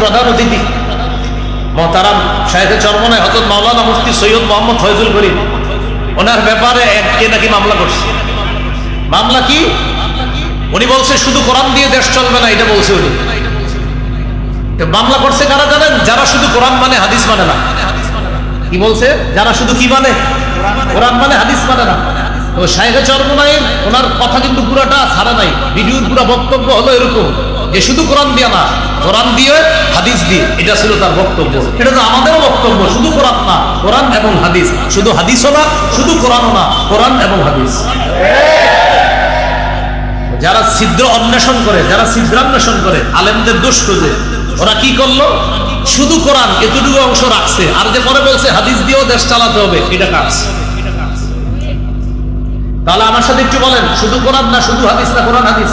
প্রধান অতিথি মোহতারাম শায়েখে চরমনায় হযরত মাওলানা মুফতি সৈয়দ মোহাম্মদ ফয়জুল করিম, ওনার ব্যাপারে কে নাকি মামলা করছে। মামলা কি? উনি বলছে শুধু কোরআন দিয়ে দেশ চলবে না, এটা বলছে উনি। মামলা করছে কারা জানেন? যারা শুধু কোরআন মানে হাদিস মানে না। কি বলছে? যারা শুধু কি মানে? কোরআন মানে হাদিস মানে না। তো শায়েখে চরমনায় ওনার কথা কিন্তু পুরাটা ছাড়া নাই, ভিডিওর পুরো বক্তব্য হলো এরকম যে শুধু কোরআন দিয়ে না, কোরআন দিয়ে হাদিস দিয়ে, এটা ছিল তার বক্তব্য। এটা তো আমাদেরও বক্তব্য, শুধু কোরআন না, কোরআন এবং হাদিস। শুধু হাদিসও না, শুধু কোরআনও না, কোরআন এবং হাদিস। যারা ছিদ্র অন্বেষণ করে, যারা ছিদ্রান্বেষণ করে, আলেমদের দোষ খোঁজে, ওরা কি করলো? শুধু কোরআন এতটুকু অংশ রাখছে, আর যে পরে বলছে হাদিস দিয়েও দেশ চালাতে হবে, এটা কাজ। তাহলে আমার সাথে একটু বলেন, শুধু কোরআন না শুধু হাদিস না কোরআন হাদিস?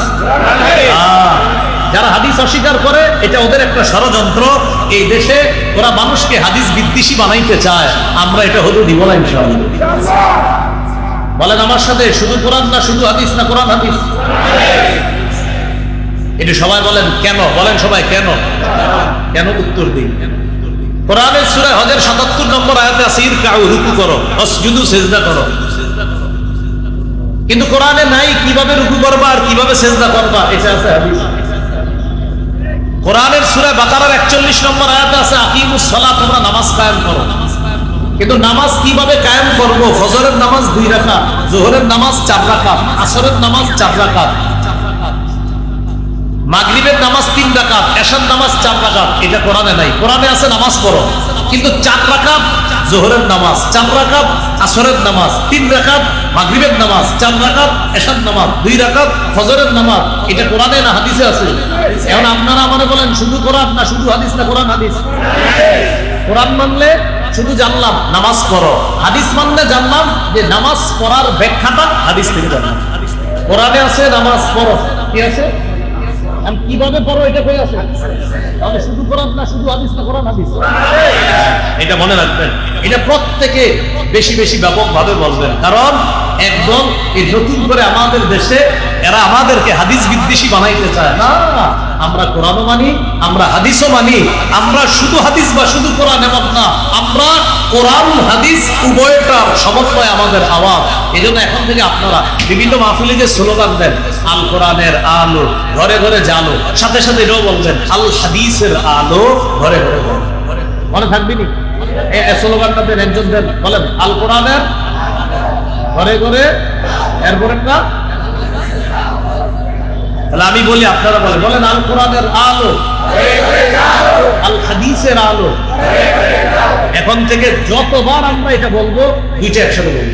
যারা হাদিস অস্বীকার করে, এটা ওদের একটা ষড়যন্ত্র। এই দেশে ওরা মানুষকে হাদিস বিদ্বেষী বানাইতে চায়। আমরা এটা হতে দিব না ইনশাআল্লাহ। বলেন আমার সাথে, শুধু কোরআন না শুধু হাদিস না কোরআন হাদিস? এটা সবাই বলেন কেন? বলেন সবাই কেন? কেন উত্তর দিন। কোরআনের সূরা হজের ৭৭ নম্বর আয়াতে আছে ইরকাউ, রুকু করো, ওয়াসজুদু, সিজদা করো। কিন্তু কোরআনে নাই কিভাবে রুকু করবা আর কিভাবে সিজদা করবা, এটা আছে হাদিস। কোরআনের সূরা বাকারার ৪১ নম্বর আয়াতে আছে আকিমুস সালাত, তোমরা নামাজ কায়েম করো। কিন্তু নামাজ কিভাবে কায়েম করব? ফজরের নামাজ ২ রাকাত, যোহরের নামাজ ৪ রাকাত, আসরের নামাজ ৪ রাকাত, মাগরিবের নামাজ ৩ রাকাত, এশার নামাজ ৪ রাকাত। এটা কোরআনে নাই। কোরআনে আছে নামাজ পড়ো, কিন্তু ৪ রাকাত যোহরের নামাজ, ৪ রাকাত আসরের নামাজ, ৩ রাকাত মাগরিবের নামাজ, ৪ রাকাত এশার নামাজ, ২ রাকাত ফজরের নামাজ। এটা কোরআনে না হাদিসে আছে? এখন আপনারা আমাকে বলেন শুধু কোরআন না শুধু হাদিস না কোরআন হাদিস? কোরআন মানলে শুধু জানলাম নামাজ পড়ো, হাদিস মানলে জানলাম যে নামাজ পড়ার ব্যাখ্যাটা হাদিস থেকে জানলাম। কোরআনে আছে নামাজ পড়ো, কি আছে? আমি কিভাবে পড়ো এটা কই আছে? তাহলে শুধু কোরআন না শুধু হাদিস না কোরআন হাদিস? এটা মনে রাখবেন, এটা প্রত্যেকে বেশি বেশি ব্যাপকভাবে বলবেন। কারণ একদম এই নতুন করে আমাদের দেশে এরা আমাদেরকে হাদিস বিদ্বেষী বানাইতে চায় না। আমরা কোরআনও মানি, আমরা হাদিসও মানি। আমরা শুধু হাদিস বা শুধু কোরআন এমন না, আমরা কোরআন হাদিস উভয়টার সমন্বয় আমাদের আওয়াজ। এই জন্য এখন থেকে আপনারা বিভিন্ন মাহফিলে যে স্লোগান দেন, আল কোরআনের আলো ঘরে ঘরে জালো, সাথে সাথে এটাও বলবেন আল হাদিসের আলো ঘরে ঘরে। মনে থাকবেনি এই স্লোগানটা দেন, একজন দেন, বলেন আল কোরআনের ঘরে ঘরে, এরপরেরটা তাহলে আমি বলি আপনারা বলেন, বলেন আল কোরআনের আলো, আল হাদিসের আলো। এখন থেকে যতবার আমরা এটা বলবো, দুইটা একসাথে বলবো।